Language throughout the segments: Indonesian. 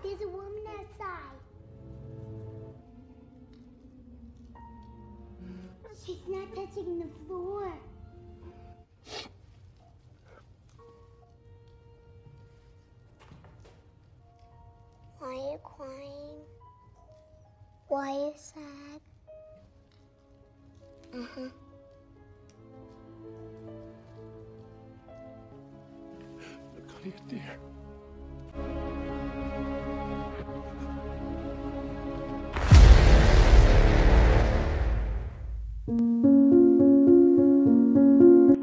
There's a woman outside. She's not touching the floor. Why are you crying? Why are you sad? Look on you, dear.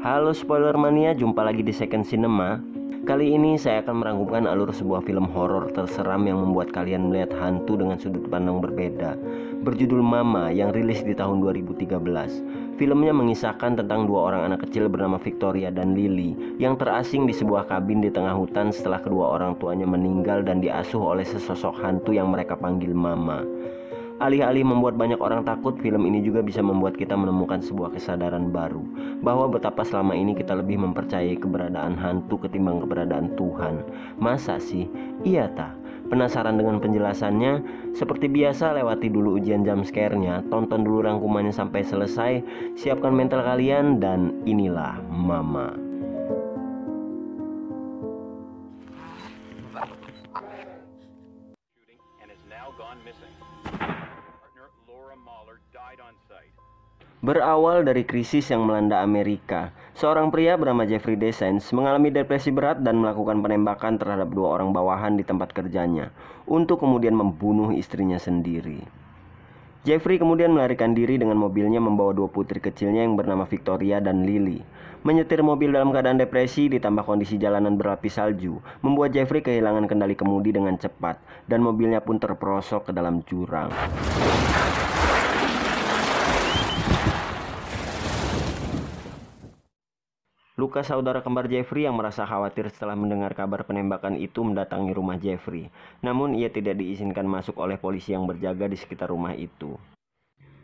Halo spoiler mania, jumpa lagi di Second Cinema. Kali ini saya akan merangkumkan alur sebuah film horor terseram yang membuat kalian melihat hantu dengan sudut pandang berbeda. Berjudul Mama yang rilis di tahun 2013. Filmnya mengisahkan tentang dua orang anak kecil bernama Victoria dan Lily yang terasing di sebuah kabin di tengah hutan setelah kedua orang tuanya meninggal dan diasuh oleh sesosok hantu yang mereka panggil Mama. Alih-alih membuat banyak orang takut, film ini juga bisa membuat kita menemukan sebuah kesadaran baru bahwa betapa selama ini kita lebih mempercayai keberadaan hantu ketimbang keberadaan Tuhan. Masa sih? Iya tah? Penasaran dengan penjelasannya? Seperti biasa, lewati dulu ujian jump scare-nya, tonton dulu rangkumannya sampai selesai, siapkan mental kalian, dan inilah Mama. Berawal dari krisis yang melanda Amerika, seorang pria bernama Jeffrey Descent mengalami depresi berat dan melakukan penembakan terhadap dua orang bawahan di tempat kerjanya untuk kemudian membunuh istrinya sendiri. Jeffrey kemudian melarikan diri dengan mobilnya membawa dua putri kecilnya yang bernama Victoria dan Lily. Menyetir mobil dalam keadaan depresi ditambah kondisi jalanan berlapis salju membuat Jeffrey kehilangan kendali kemudi dengan cepat dan mobilnya pun terperosok ke dalam jurang. Luka, saudara kembar Jeffrey yang merasa khawatir setelah mendengar kabar penembakan itu, mendatangi rumah Jeffrey. Namun ia tidak diizinkan masuk oleh polisi yang berjaga di sekitar rumah itu.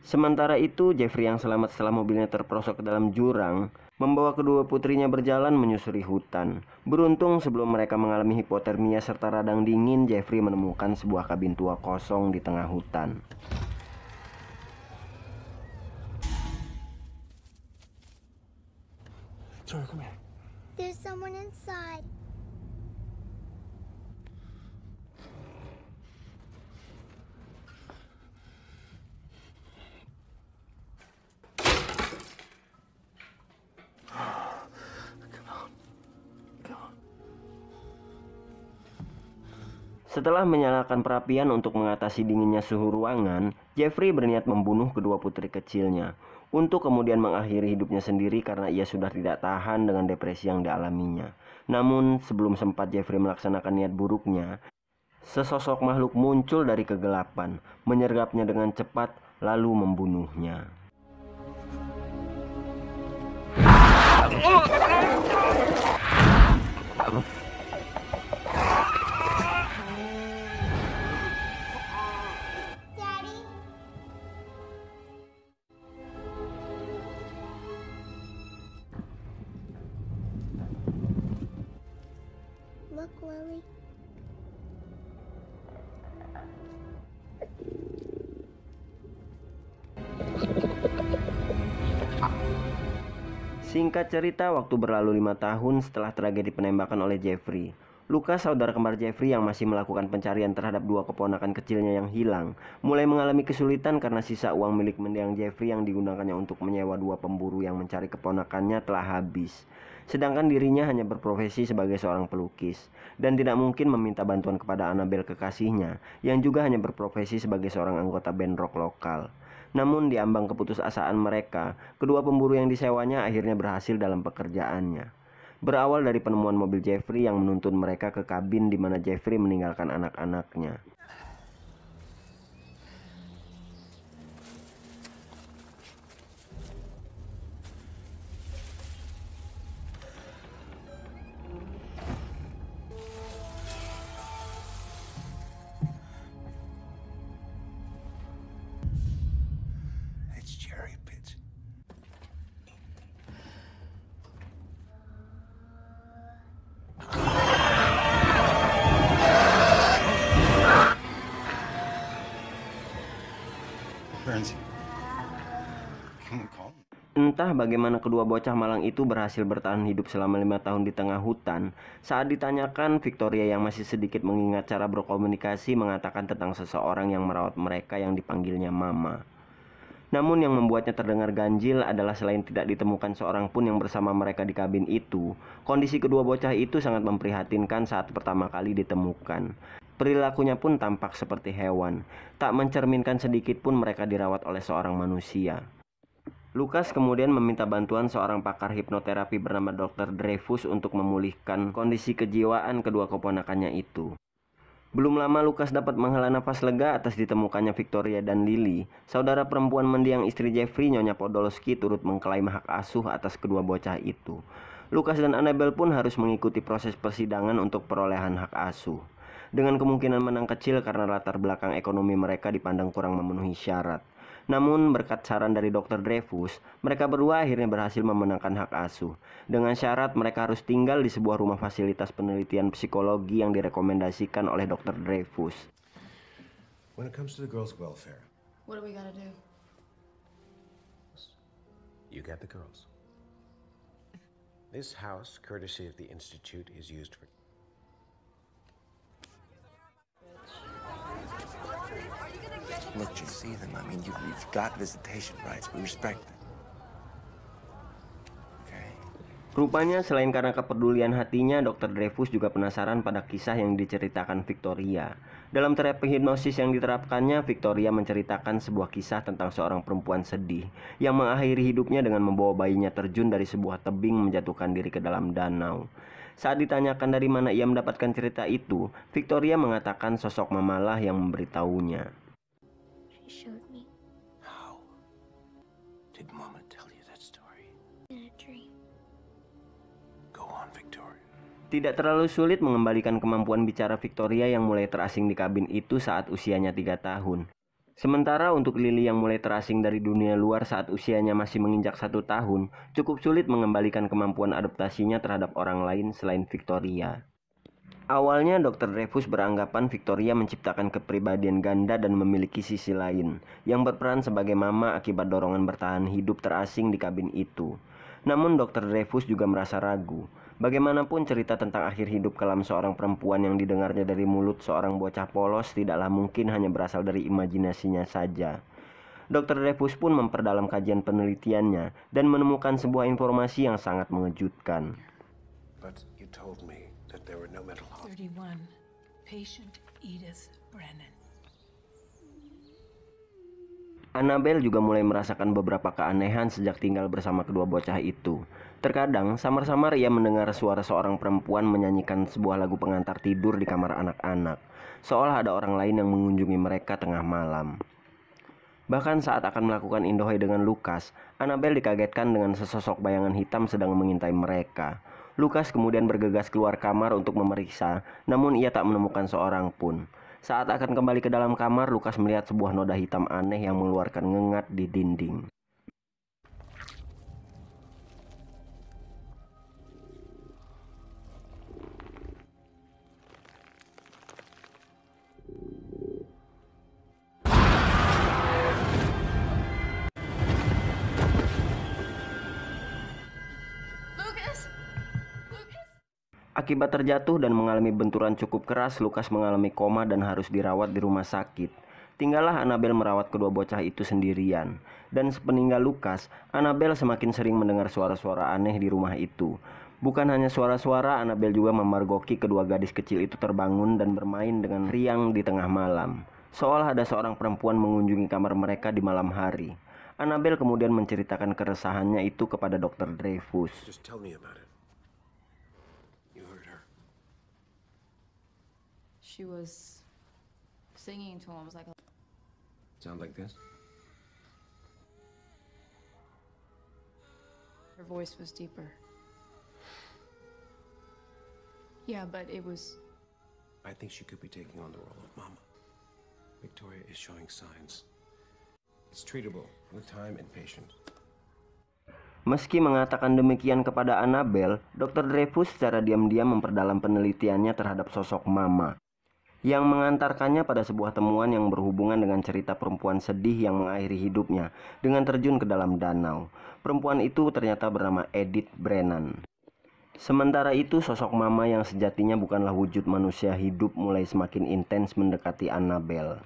Sementara itu, Jeffrey yang selamat setelah mobilnya terperosok ke dalam jurang, membawa kedua putrinya berjalan menyusuri hutan. Beruntung sebelum mereka mengalami hipotermia serta radang dingin, Jeffrey menemukan sebuah kabin tua kosong di tengah hutan. Sorry, come here. There's someone inside. Setelah menyalakan perapian untuk mengatasi dinginnya suhu ruangan, Jeffrey berniat membunuh kedua putri kecilnya untuk kemudian mengakhiri hidupnya sendiri karena ia sudah tidak tahan dengan depresi yang dialaminya. Namun sebelum sempat Jeffrey melaksanakan niat buruknya, sesosok makhluk muncul dari kegelapan, menyergapnya dengan cepat lalu membunuhnya. Look, Lily. Singkat cerita, waktu berlalu 5 tahun setelah tragedi penembakan oleh Jeffrey. Lucas, saudara kembar Jeffrey yang masih melakukan pencarian terhadap dua keponakan kecilnya yang hilang, mulai mengalami kesulitan karena sisa uang milik mendiang Jeffrey yang digunakannya untuk menyewa dua pemburu yang mencari keponakannya telah habis. Sedangkan dirinya hanya berprofesi sebagai seorang pelukis dan tidak mungkin meminta bantuan kepada Annabelle kekasihnya yang juga hanya berprofesi sebagai seorang anggota band rock lokal. Namun di ambang keputusasaan mereka, kedua pemburu yang disewanya akhirnya berhasil dalam pekerjaannya. Berawal dari penemuan mobil Jeffrey yang menuntun mereka ke kabin di mana Jeffrey meninggalkan anak-anaknya. It's cherry pits. Entah bagaimana kedua bocah malang itu berhasil bertahan hidup selama 5 tahun di tengah hutan. Saat ditanyakan, Victoria yang masih sedikit mengingat cara berkomunikasi mengatakan tentang seseorang yang merawat mereka yang dipanggilnya Mama. Namun yang membuatnya terdengar ganjil adalah selain tidak ditemukan seorang pun yang bersama mereka di kabin itu, kondisi kedua bocah itu sangat memprihatinkan saat pertama kali ditemukan. Perilakunya pun tampak seperti hewan, tak mencerminkan sedikit pun mereka dirawat oleh seorang manusia. Lucas kemudian meminta bantuan seorang pakar hipnoterapi bernama Dr. Dreyfus untuk memulihkan kondisi kejiwaan kedua keponakannya itu. Belum lama Lucas dapat menghela nafas lega atas ditemukannya Victoria dan Lily. Saudara perempuan mendiang istri Jeffrey, Nyonya Podolski, turut mengklaim hak asuh atas kedua bocah itu. Lucas dan Annabelle pun harus mengikuti proses persidangan untuk perolehan hak asuh, dengan kemungkinan menang kecil karena latar belakang ekonomi mereka dipandang kurang memenuhi syarat. Namun berkat saran dari Dr. Dreyfus, mereka berdua akhirnya berhasil memenangkan hak asuh. Dengan syarat mereka harus tinggal di sebuah rumah fasilitas penelitian psikologi yang direkomendasikan oleh Dr. Dreyfus. When it comes to the girls' welfare, What do we gotta do? you get the girls. This house, courtesy of the Institute, is used for... Look, you see them. I mean, you've got visitation rights. We respect them. Okay. Rupanya selain karena kepedulian hatinya, Dr. Dreyfus juga penasaran pada kisah yang diceritakan Victoria. Dalam terapi hipnosis yang diterapkannya, Victoria menceritakan sebuah kisah tentang seorang perempuan sedih yang mengakhiri hidupnya dengan membawa bayinya terjun dari sebuah tebing menjatuhkan diri ke dalam danau. Saat ditanyakan dari mana ia mendapatkan cerita itu, Victoria mengatakan sosok mamalah yang memberitahunya. She showed me How did Mama tell you that story? in a dream. Go on, Victoria. Tidak terlalu sulit mengembalikan kemampuan bicara Victoria yang mulai terasing di kabin itu saat usianya 3 tahun. Sementara untuk Lily yang mulai terasing dari dunia luar saat usianya masih menginjak 1 tahun, cukup sulit mengembalikan kemampuan adaptasinya terhadap orang lain selain Victoria. Awalnya Dr. Dreyfus beranggapan Victoria menciptakan kepribadian ganda dan memiliki sisi lain, yang berperan sebagai mama akibat dorongan bertahan hidup terasing di kabin itu. Namun Dr. Dreyfus juga merasa ragu. Bagaimanapun cerita tentang akhir hidup kelam seorang perempuan yang didengarnya dari mulut seorang bocah polos tidaklah mungkin hanya berasal dari imajinasinya saja. Dr. Dreyfus pun memperdalam kajian penelitiannya dan menemukan sebuah informasi yang sangat mengejutkan. But you told me that there were no mental hospitals. 31. Patient Edith Brennan. Annabelle juga mulai merasakan beberapa keanehan sejak tinggal bersama kedua bocah itu. Terkadang, samar-samar ia mendengar suara seorang perempuan menyanyikan sebuah lagu pengantar tidur di kamar anak-anak, seolah ada orang lain yang mengunjungi mereka tengah malam. Bahkan saat akan melakukan indohai dengan Lucas, Annabelle dikagetkan dengan sesosok bayangan hitam sedang mengintai mereka. Lucas kemudian bergegas keluar kamar untuk memeriksa, namun ia tak menemukan seorang pun. Saat akan kembali ke dalam kamar, Lucas melihat sebuah noda hitam aneh yang mengeluarkan ngengat di dinding. Lucas! Lucas! Akibat terjatuh dan mengalami benturan cukup keras, Lucas mengalami koma dan harus dirawat di rumah sakit. Tinggallah Annabelle merawat kedua bocah itu sendirian. Dan sepeninggal Lucas, Annabelle semakin sering mendengar suara-suara aneh di rumah itu. Bukan hanya suara-suara, Annabelle juga memergoki kedua gadis kecil itu terbangun dan bermain dengan riang di tengah malam, seolah ada seorang perempuan mengunjungi kamar mereka di malam hari. Annabelle kemudian menceritakan keresahannya itu kepada Dr. Dreyfus. Just tell me about it. You heard her. She was singing to him. It was like a... Sound like this? Her voice was deeper. Yeah, but it was... I think she could be taking on the role of Mama. Victoria is showing signs. It's treatable with time and patience. Meski mengatakan demikian kepada Annabelle, Dr. Dreyfus secara diam-diam memperdalam penelitiannya terhadap sosok Mama. yang mengantarkannya pada sebuah temuan yang berhubungan dengan cerita perempuan sedih yang mengakhiri hidupnya dengan terjun ke dalam danau. Perempuan itu ternyata bernama Edith Brennan. Sementara itu, sosok mama yang sejatinya bukanlah wujud manusia hidup mulai semakin intens mendekati Annabelle.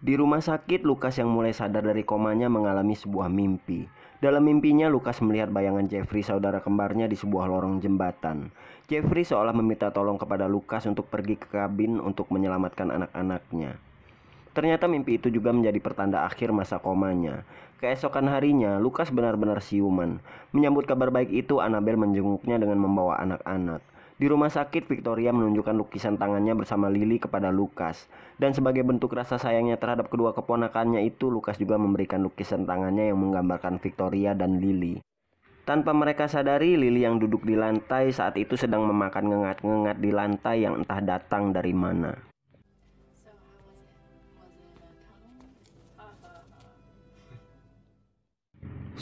Di rumah sakit, Lukas yang mulai sadar dari komanya mengalami sebuah mimpi. Dalam mimpinya, Lukas melihat bayangan Jeffrey, saudara kembarnya, di sebuah lorong jembatan. Jeffrey seolah meminta tolong kepada Lukas untuk pergi ke kabin untuk menyelamatkan anak-anaknya. Ternyata mimpi itu juga menjadi pertanda akhir masa komanya. Keesokan harinya, Lukas benar-benar siuman. Menyambut kabar baik itu, Annabelle menjenguknya dengan membawa anak-anak. Di rumah sakit, Victoria menunjukkan lukisan tangannya bersama Lily kepada Lukas. Dan sebagai bentuk rasa sayangnya terhadap kedua keponakannya itu, Lukas juga memberikan lukisan tangannya yang menggambarkan Victoria dan Lily. Tanpa mereka sadari, Lily yang duduk di lantai saat itu sedang memakan ngengat-ngengat di lantai yang entah datang dari mana.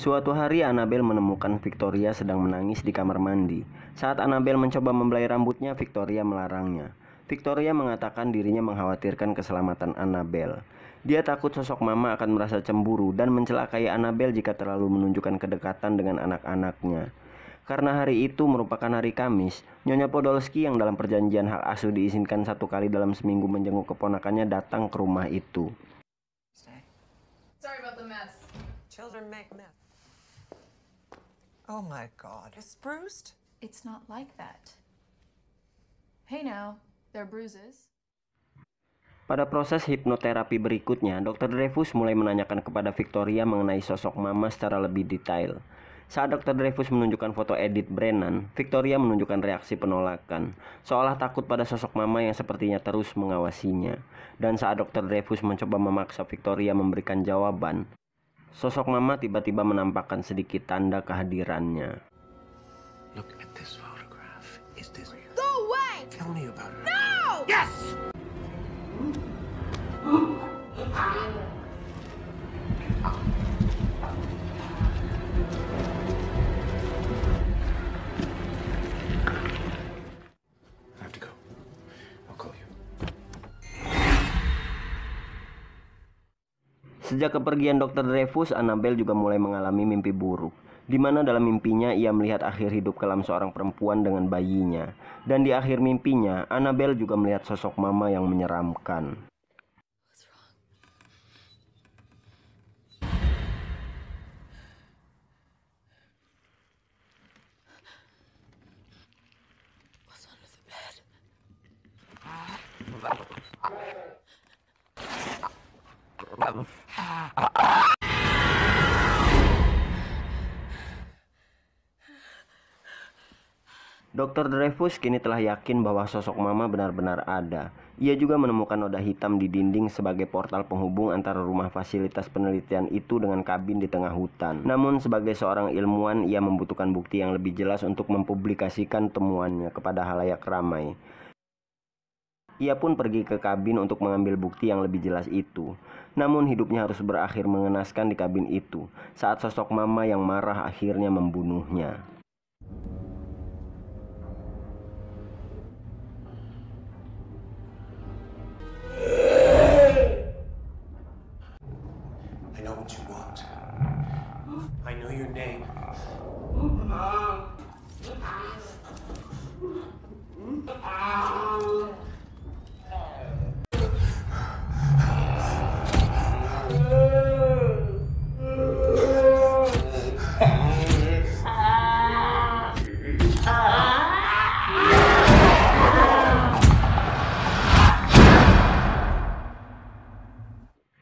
Suatu hari Annabelle menemukan Victoria sedang menangis di kamar mandi. Saat Annabelle mencoba membelai rambutnya, Victoria melarangnya. Victoria mengatakan dirinya mengkhawatirkan keselamatan Annabelle. Dia takut sosok mama akan merasa cemburu dan mencelakai Annabelle jika terlalu menunjukkan kedekatan dengan anak-anaknya. Karena hari itu merupakan hari Kamis, Nyonya Podolski yang dalam perjanjian hak asuh diizinkan 1 kali dalam seminggu menjenguk keponakannya datang ke rumah itu. Sorry about the mess. Children make mess. Oh my God. It's bruised? It's not like that. Hey now, there are bruises. Pada proses hipnoterapi berikutnya, Dr. Dreyfus mulai menanyakan kepada Victoria mengenai sosok mama secara lebih detail. Saat Dr. Dreyfus menunjukkan foto Edith Brennan, Victoria menunjukkan reaksi penolakan, seolah takut pada sosok mama yang sepertinya terus mengawasinya. Dan saat Dr. Dreyfus mencoba memaksa Victoria memberikan jawaban, sosok mama tiba-tiba menampakkan sedikit tanda kehadirannya. Look at this photograph. Is this... Go away! Tell me about her. No! Yes! I have to go. I'll call you. Sejak kepergian Dr. Dreyfus, Annabelle juga mulai mengalami mimpi buruk, di mana dalam mimpinya ia melihat akhir hidup kelam seorang perempuan dengan bayinya. Dan di akhir mimpinya, Annabelle juga melihat sosok mama yang menyeramkan. Dr. Dreyfus kini telah yakin bahwa sosok mama benar-benar ada. Ia juga menemukan noda hitam di dinding sebagai portal penghubung antara rumah fasilitas penelitian itu dengan kabin di tengah hutan. Namun sebagai seorang ilmuwan, ia membutuhkan bukti yang lebih jelas untuk mempublikasikan temuannya kepada halayak ramai. Ia pun pergi ke kabin untuk mengambil bukti yang lebih jelas itu. Namun hidupnya harus berakhir mengenaskan di kabin itu saat sosok mama yang marah akhirnya membunuhnya. I know what you want. I know your name.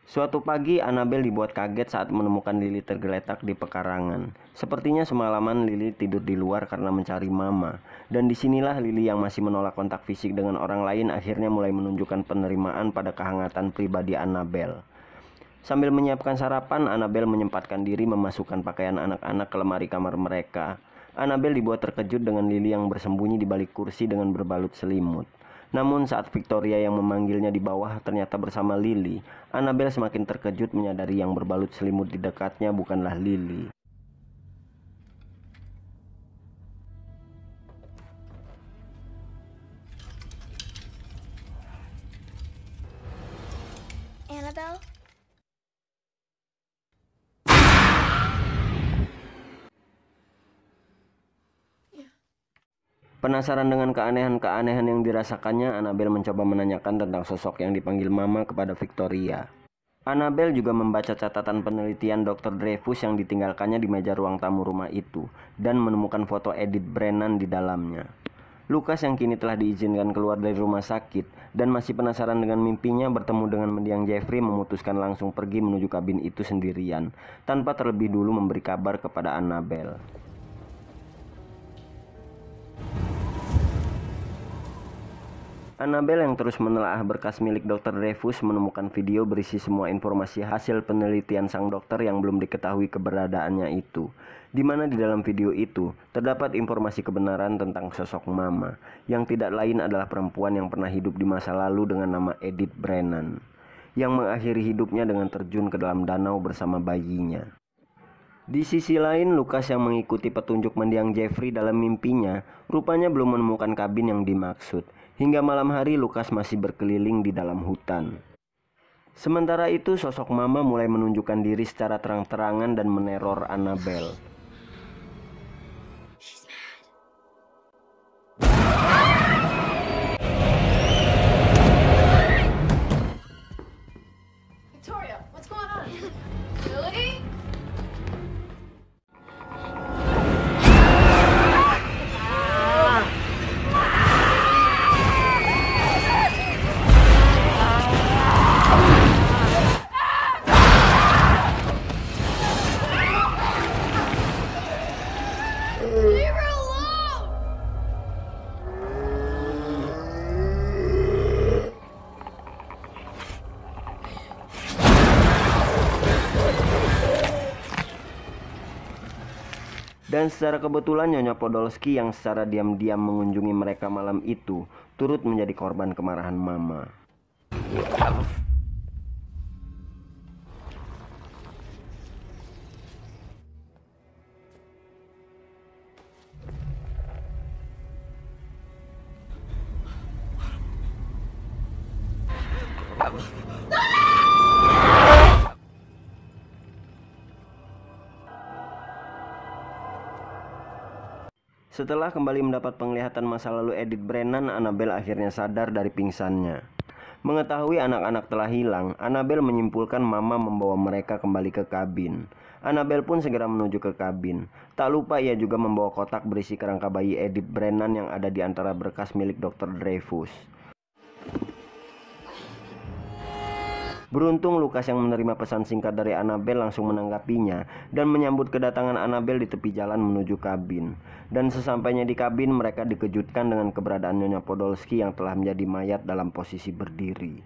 Suatu pagi, Annabelle dibuat kaget saat menemukan Lily tergeletak di pekarangan. Sepertinya semalaman Lily tidur di luar karena mencari mama. Dan disinilah Lily yang masih menolak kontak fisik dengan orang lain akhirnya mulai menunjukkan penerimaan pada kehangatan pribadi Annabelle. Sambil menyiapkan sarapan, Annabelle menyempatkan diri memasukkan pakaian anak-anak ke lemari kamar mereka. Annabelle dibuat terkejut dengan Lily yang bersembunyi di balik kursi dengan berbalut selimut. Namun saat Victoria yang memanggilnya di bawah ternyata bersama Lily, Annabelle semakin terkejut menyadari yang berbalut selimut di dekatnya bukanlah Lily. Annabelle? Penasaran dengan keanehan-keanehan yang dirasakannya, Annabelle mencoba menanyakan tentang sosok yang dipanggil Mama kepada Victoria. Annabelle juga membaca catatan penelitian Dr. Dreyfus yang ditinggalkannya di meja ruang tamu rumah itu dan menemukan foto Edith Brennan di dalamnya. Lucas yang kini telah diizinkan keluar dari rumah sakit dan masih penasaran dengan mimpinya bertemu dengan mendiang Jeffrey memutuskan langsung pergi menuju kabin itu sendirian tanpa terlebih dulu memberi kabar kepada Annabelle. Annabelle yang terus menelaah berkas milik Dr. Dreyfus menemukan video berisi semua informasi hasil penelitian sang dokter yang belum diketahui keberadaannya itu, di mana di dalam video itu terdapat informasi kebenaran tentang sosok Mama, yang tidak lain adalah perempuan yang pernah hidup di masa lalu dengan nama Edith Brennan, yang mengakhiri hidupnya dengan terjun ke dalam danau bersama bayinya. Di sisi lain, Lucas yang mengikuti petunjuk mendiang Jeffrey dalam mimpinya, rupanya belum menemukan kabin yang dimaksud. Hingga malam hari, Lucas masih berkeliling di dalam hutan. Sementara itu, sosok Mama mulai menunjukkan diri secara terang-terangan dan meneror Annabelle. Victoria, what's going on? Lily? Leave her alone! Dan secara kebetulan Nyonya Podolski yang secara diam-diam mengunjungi mereka malam itu turut menjadi korban kemarahan Mama. Setelah kembali mendapat penglihatan masa lalu Edith Brennan, Annabelle akhirnya sadar dari pingsannya. Mengetahui anak-anak telah hilang, Annabelle menyimpulkan Mama membawa mereka kembali ke kabin. Annabelle pun segera menuju ke kabin. Tak lupa ia juga membawa kotak berisi kerangka bayi Edith Brennan yang ada di antara berkas milik Dr. Dreyfus. Beruntung Lucas yang menerima pesan singkat dari Annabelle langsung menanggapinya dan menyambut kedatangan Annabelle di tepi jalan menuju kabin. Dan sesampainya di kabin, mereka dikejutkan dengan keberadaan Nyonya Podolski yang telah menjadi mayat dalam posisi berdiri.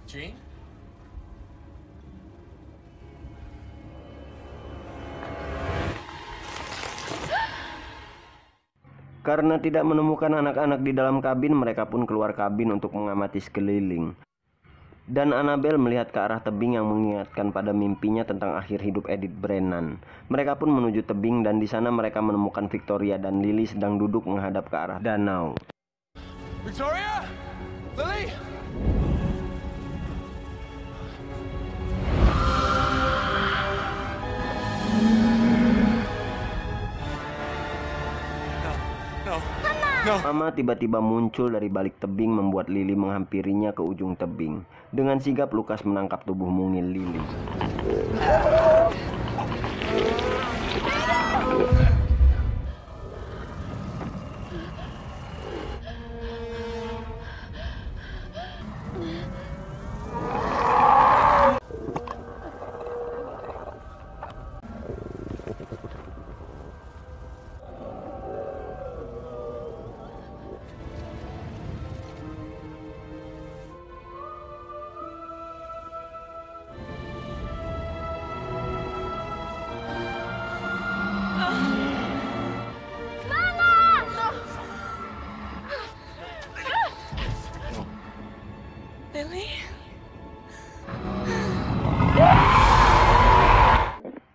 Jean? Karena tidak menemukan anak-anak di dalam kabin, mereka pun keluar kabin untuk mengamati sekeliling. Dan Annabelle melihat ke arah tebing yang mengingatkan pada mimpinya tentang akhir hidup Edith Brennan. Mereka pun menuju tebing dan di sana mereka menemukan Victoria dan Lily sedang duduk menghadap ke arah danau. Victoria? Lily? Mama tiba-tiba muncul dari balik tebing membuat Lily menghampirinya ke ujung tebing. Dengan sigap Lucas menangkap tubuh mungil Lily.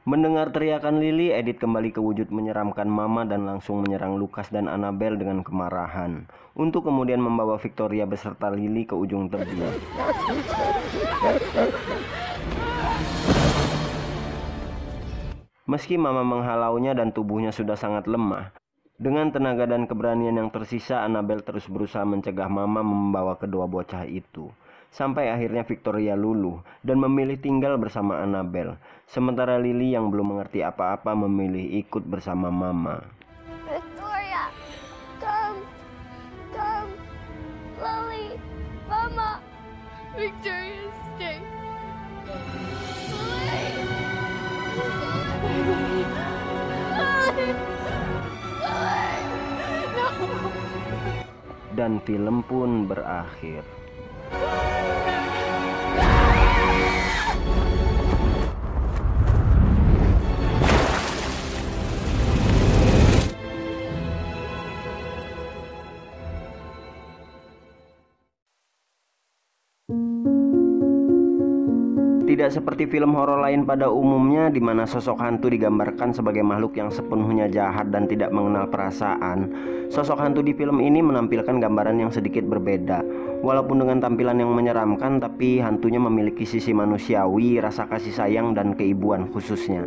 Mendengar teriakan Lily, Edith kembali ke wujud menyeramkan Mama dan langsung menyerang Lucas dan Annabelle dengan kemarahan, untuk kemudian membawa Victoria beserta Lily ke ujung tebing. Meski Mama menghalaunya dan tubuhnya sudah sangat lemah, dengan tenaga dan keberanian yang tersisa, Annabelle terus berusaha mencegah Mama membawa kedua bocah itu. Sampai akhirnya Victoria luluh dan memilih tinggal bersama Annabelle. Sementara Lily yang belum mengerti apa-apa memilih ikut bersama Mama. Victoria, come, Lily, Mama. Victoria, stay. Dan film pun berakhir. Tidak seperti film horor lain pada umumnya di mana sosok hantu digambarkan sebagai makhluk yang sepenuhnya jahat dan tidak mengenal perasaan. Sosok hantu di film ini menampilkan gambaran yang sedikit berbeda. Walaupun dengan tampilan yang menyeramkan, tapi hantunya memiliki sisi manusiawi, rasa kasih sayang dan keibuan khususnya.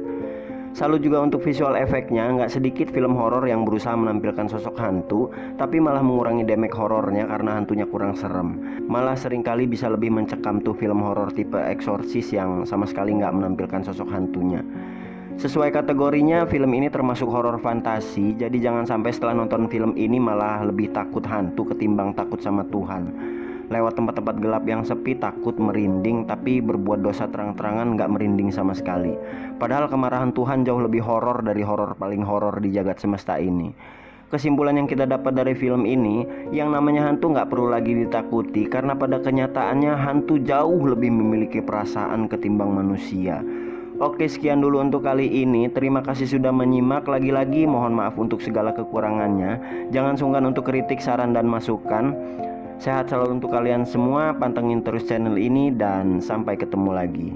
Salut juga untuk visual efeknya. Nggak sedikit film horor yang berusaha menampilkan sosok hantu, tapi malah mengurangi damage horornya karena hantunya kurang serem. Malah seringkali bisa lebih mencekam tuh film horor tipe Exorcist yang sama sekali nggak menampilkan sosok hantunya. Sesuai kategorinya, film ini termasuk horor fantasi. Jadi jangan sampai setelah nonton film ini malah lebih takut hantu ketimbang takut sama Tuhan. Lewat tempat-tempat gelap yang sepi takut merinding, tapi berbuat dosa terang-terangan nggak merinding sama sekali. Padahal kemarahan Tuhan jauh lebih horor dari horor paling horor di jagat semesta ini. Kesimpulan yang kita dapat dari film ini, yang namanya hantu nggak perlu lagi ditakuti, karena pada kenyataannya hantu jauh lebih memiliki perasaan ketimbang manusia. Oke, sekian dulu untuk kali ini. Terima kasih sudah menyimak. Lagi-lagi mohon maaf untuk segala kekurangannya. Jangan sungkan untuk kritik, saran, dan masukan. Sehat selalu untuk kalian semua. Pantengin terus channel ini dan sampai ketemu lagi.